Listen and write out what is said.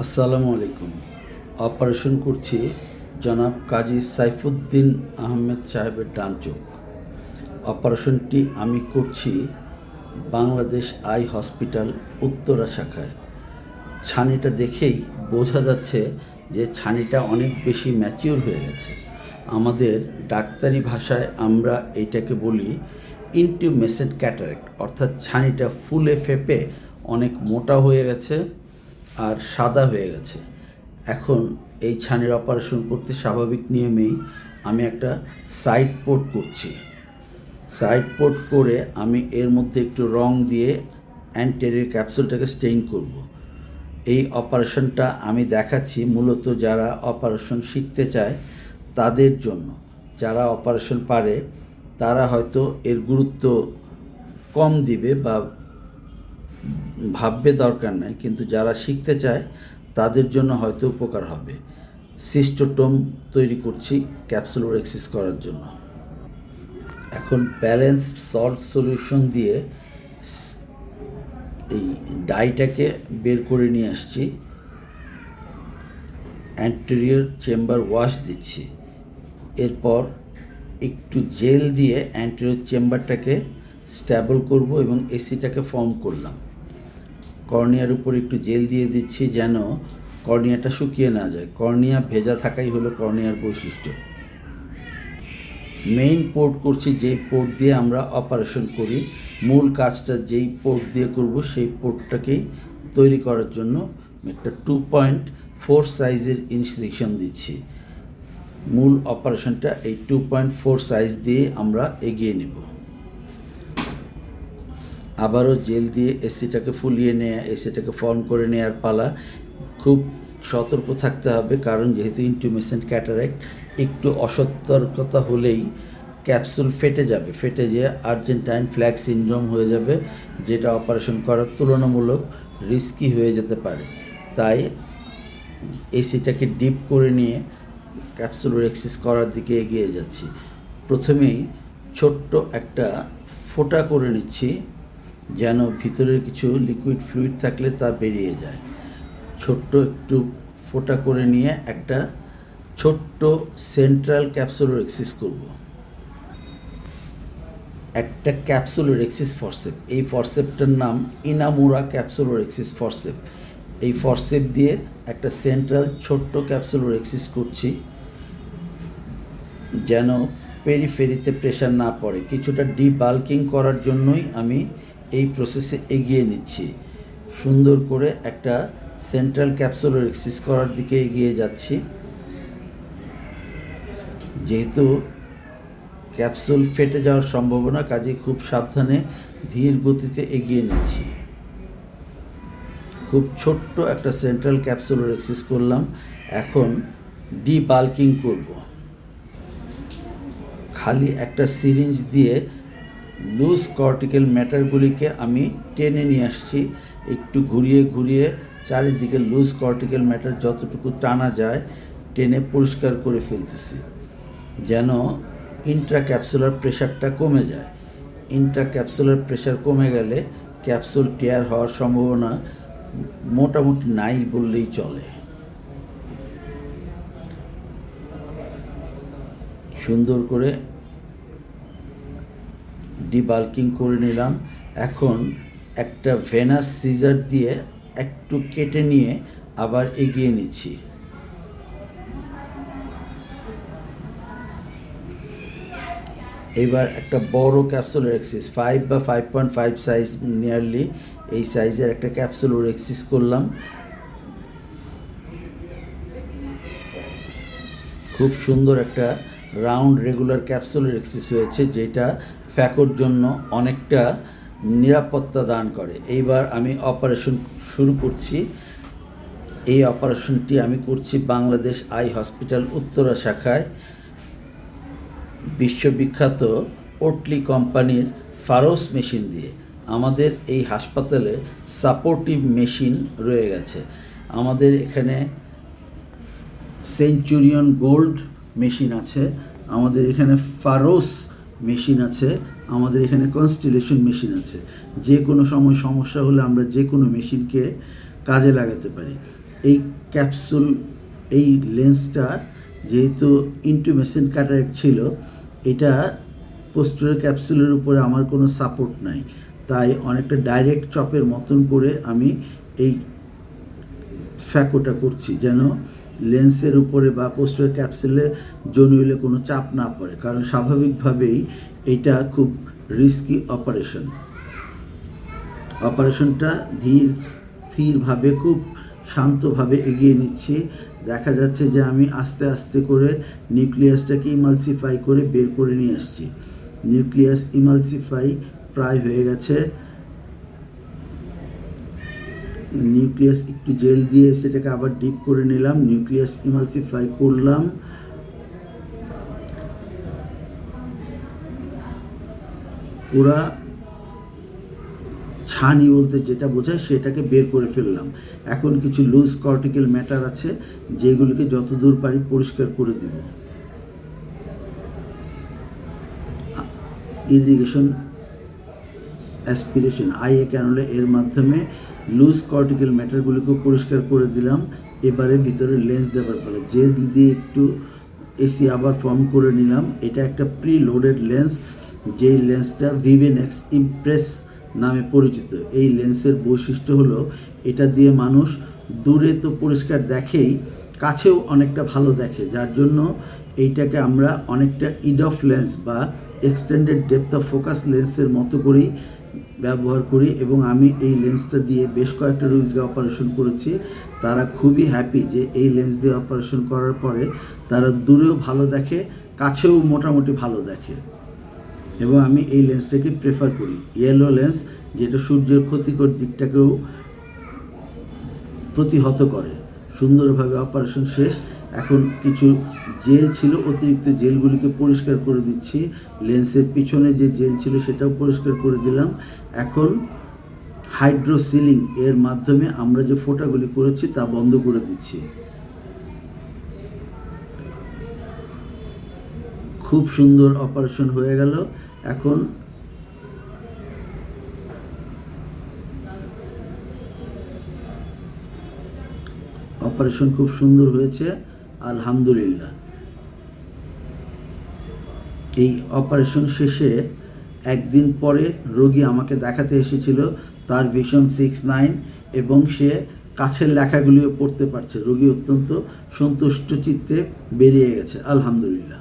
আসসালামু আলাইকুম। অপারেশন করছি জনাব কাজী সাইফুদ্দিন আহমেদ সাহেবের ডান চোখ। অপারেশনটি আমি করছি বাংলাদেশ আই হসপিটাল উত্তরা শাখায়। ছানিটা দেখেই বোঝা যাচ্ছে যে ছানিটা অনেক বেশি ম্যাচিওর হয়ে গেছে। আমাদের ডাক্তারি ভাষায় আমরা এইটাকে বলি ইনটিউমেসেন্ট ক্যাটারেক্ট, অর্থাৎ ছানিটা ফুলে ফেপে অনেক মোটা হয়ে গেছে আর সাদা হয়ে গেছে। এখন এই ছানির অপারেশন করতে স্বাভাবিক নিয়মেই আমি একটা সাইড পোর্ট করছি। সাইড পোর্ট করে আমি এর মধ্যে একটু রং দিয়ে অ্যান্টেরিয়র ক্যাপসুলটাকে স্টেইন করব। এই অপারেশনটা আমি দেখাচ্ছি মূলত যারা অপারেশন শিখতে চায় তাদের জন্য। যারা অপারেশন পারে তারা হয়তো এর গুরুত্ব কম দিবে বা ভাববে, দরকার নাই, কিন্তু যারা শিখতে চায় তাদের জন্য হয়তো উপকার হবে। সিস্টোটোম তৈরি করছি ক্যাপসুলোরেক্সিস করার জন্য। এখন ব্যালেন্সড সল্ট সলিউশন দিয়ে এই ডাইটাকে বের করে নিয়ে আসছি। অ্যান্টেরিয়র চেম্বার ওয়াশ দিচ্ছি। এরপর একটু জেল দিয়ে অ্যান্টেরিয়র চেম্বারটাকে স্ট্যাবল করব এবং এসিটাকে ফর্ম করলাম। কর্নিয়ার উপর একটু জেল দিয়ে দিচ্ছি যেন কর্নিয়াটা শুকিয়ে না যায়। কর্নিয়া ভেজা থাকাই হলো কর্নিয়ার বৈশিষ্ট্য। মেইন পোর্ট করছি যেই পোর্ট দিয়ে আমরা অপারেশন করি, মূল কাজটা যেই পোর্ট দিয়ে করব সেই পোর্টটাকেই তৈরি করার জন্য একটা 2.4 সাইজের ইনস্ট্রাকশন দিচ্ছি। মূল অপারেশনটা এই 2.4 সাইজ দিয়ে আমরা এগিয়ে নেব। আবারও জেল দিয়ে এসিটাকে ফুলিয়ে নেওয়া, এসিটাকে ফর্ম করে নেওয়ার পালা। খুব সতর্ক থাকতে হবে, কারণ যেহেতু ইনটিউমেসেন্ট ক্যাটারেক্ট, একটু অসতর্কতা হলেই ক্যাপসুল ফেটে যাবে, ফেটে যেয়ে আর্জেন্টাইন ফ্ল্যাগ সিনড্রোম হয়ে যাবে, যেটা অপারেশন করার তুলনামূলক রিস্কি হয়ে যেতে পারে। তাই এসিটাকে ডিপ করে নিয়ে ক্যাপসুলোরেক্সিস করার দিকে এগিয়ে যাচ্ছি। প্রথমেই ছোট্ট একটা ফোঁটা করে নিচ্ছি যেন ভিতরের কিছু লিকুইড ফ্লুইড থাকলে তা বেরিয়ে যায়। ছোট্ট একটু ফোঁটা করে নিয়ে একটা ছোট্ট সেন্ট্রাল ক্যাপসুলোরেক্সিস করব। একটা ক্যাপসুলোরেক্সিস ফরসেপ, এই ফরসেপটার নাম ইনামুরা ক্যাপসুলোরেক্সিস ফরসেপ। এই ফরসেপ দিয়ে একটা সেন্ট্রাল ছোট্ট ক্যাপসুলোরেক্সিস করছি যেন পেরিফেরিতে প্রেশার না পড়ে। কিছুটা ডিবাল্কিং করার জন্যই আমি এই প্রসেসে এগিয়ে নিচ্ছি। সুন্দর করে একটা সেন্ট্রাল ক্যাপসুলোরেক্সিস করার দিকে এগিয়ে যাচ্ছি। যেহেতু ক্যাপসুল ফেটে যাওয়ার সম্ভাবনা, কাজে খুব সাবধানে ধীর গতিতে এগিয়ে নিচ্ছি। খুব ছোট্ট একটা সেন্ট্রাল ক্যাপসুলোরেক্সিস করলাম। এখন ডিবাল্কিং করব। খালি একটা সিরিঞ্জ দিয়ে লুজ কর্টিক্যাল ম্যাটারগুলিকে আমি টেনে নিয়ে আসছি। একটু ঘুরিয়ে ঘুরিয়ে চারিদিকে লুজ কর্টিক্যাল ম্যাটার যতটুকু টানা যায় টেনে পরিষ্কার করে ফেলতেছি যেন ইন্ট্রাক্যাপসুলার প্রেশারটা কমে যায়। ইন্ট্রাক্যাপসুলার প্রেশার কমে গেলে ক্যাপসুল টিয়ার হওয়ার সম্ভাবনা মোটামুটি নাই বললেই চলে। সুন্দর করে ডিবাল্কিং করে নিলাম। এখন একটা ভেনাস সিজার দিয়ে একটু কেটে নিয়ে আবার এগিয়ে নিচ্ছি। এবার একটা বড় ক্যাপসুলোরেক্সিস 5 বা 5.5 সাইজ, নিয়ারলি এই সাইজের একটা ক্যাপসুলোরেক্সিস করলাম। খুব সুন্দর একটা রাউন্ড রেগুলার ক্যাপসুলোরেক্সিস হয়েছে, যেটা ফ্যাকোর জন্য অনেকটা নিরাপত্তা দান করে। এইবার আমি অপারেশন শুরু করছি। এই অপারেশনটি আমি করছি বাংলাদেশ আই হসপিটাল উত্তরা শাখায় বিশ্ববিখ্যাত ওটলি কোম্পানির ফারোস মেশিন দিয়ে। আমাদের এই হাসপাতালে সাপোর্টিভ মেশিন রয়ে গেছে। আমাদের এখানে সেঞ্চুরিয়ন গোল্ড মেশিন আছে, আমাদের এখানে ফারোস মেশিন আছে, আমাদের এখানে কনস্টিলেশন মেশিন আছে। যে কোনো সময় সমস্যা হলে আমরা যে কোনো মেশিনকে কাজে লাগাতে পারি। এই ক্যাপসুল, এই লেন্সটা যেহেতু ইন্টুমেশন ক্যাটারেক্ট ছিল, এটা পোস্টেরিয়র ক্যাপসুলের উপরে আমার কোনো সাপোর্ট নাই, তাই অনেকটা ডাইরেক্ট চপের মতন করে আমি এই ফ্যাকোটা করছি যেন লেন্সের উপরে বা পোস্টেরিয়র ক্যাপসুলে জনুইলে কোনো চাপ না পড়ে, কারণ স্বাভাবিকভাবেই এটা খুব রিস্কি অপারেশনটা স্থিরভাবে খুব শান্তভাবে এগিয়ে নিচ্ছি। দেখা যাচ্ছে যে আমি আস্তে আস্তে করে নিউক্লিয়াসটাকে ইমালসিফাই করে বের করে নিয়ে আসছি। নিউক্লিয়াস ইমালসিফাই প্রায় হয়ে গেছে। নিউক্লিয়াস একটু জেল দিয়ে সেটাকে আবার ডিপ করে নিলাম, নিউক্লিয়াস ইমালসিফাই করলাম। পুরা ছানি বলতে যেটা বোঝায় সেটাকে বের করে ফেললাম। এখন কিছু লুজ কর্টিক্যাল ম্যাটার আছে যেগুলিকে যতদূর পারি পরিষ্কার করে দিব। ইরিগেশন অ্যাসপিরেশন আইএ ক্যানুলা এর মাধ্যমে লুজ কর্টিক্যাল ম্যাটারগুলিকে পরিষ্কার করে দিলাম। এবারে ভিতরে লেন্স দেওয়ার পালা, জেল দিয়ে একটু এসি আবার ফর্ম করে নিলাম। এটা একটা প্রি লোডেড লেন্স, যেই লেন্সটা ভিভেনেক্স ইমপ্রেস নামে পরিচিত। এই লেন্সের বৈশিষ্ট্য হলো এটা দিয়ে মানুষ দূরে তো পরিষ্কার দেখেই, কাছেও অনেকটা ভালো দেখে, যার জন্য এইটাকে আমরা অনেকটা ইডফ লেন্স বা এক্সটেন্ডেড ডেপথ অফ ফোকাস লেন্সের মতো করেই ব্যবহার করি। এবং আমি এই লেন্সটা দিয়ে বেশ কয়েকটা রোগীকে অপারেশন করেছি। তারা খুবই হ্যাপি যে এই লেন্স দিয়ে অপারেশন করার পরে তারা দূরেও ভালো দেখে, কাছেও মোটামুটি ভালো দেখে। এবং আমি এই লেন্সটাকে প্রেফার করি। ইয়েলো লেন্স, যেটা সূর্যের ক্ষতিকর দিকটাকেও প্রতিহত করে। সুন্দরভাবে অপারেশন শেষ। এখন কিছু জেল ছিল, অতিরিক্ত জেলগুলিকে পরিষ্কার করে দিচ্ছি। লেন্সের পিছনে যে জেল ছিল সেটাও পরিষ্কার করে দিলাম। এখন হাইড্রোসিলিং এর মাধ্যমে আমরা যে ফোঁটাগুলি করেছি তা বন্ধ করে দিচ্ছি। খুব সুন্দর অপারেশন হয়ে গেল। এখন অপারেশন খুব সুন্দর হয়েছে, আলহামদুলিল্লাহ। এই অপারেশন শেষে একদিন পরে রোগী আমাকে দেখাতে এসেছিল, তার ভিশন 6/9 এবং সে কাছের লেখাগুলিও পড়তে পারছে। রোগী অত্যন্ত সন্তুষ্ট চিত্তে বেরিয়ে গেছে, আলহামদুলিল্লাহ।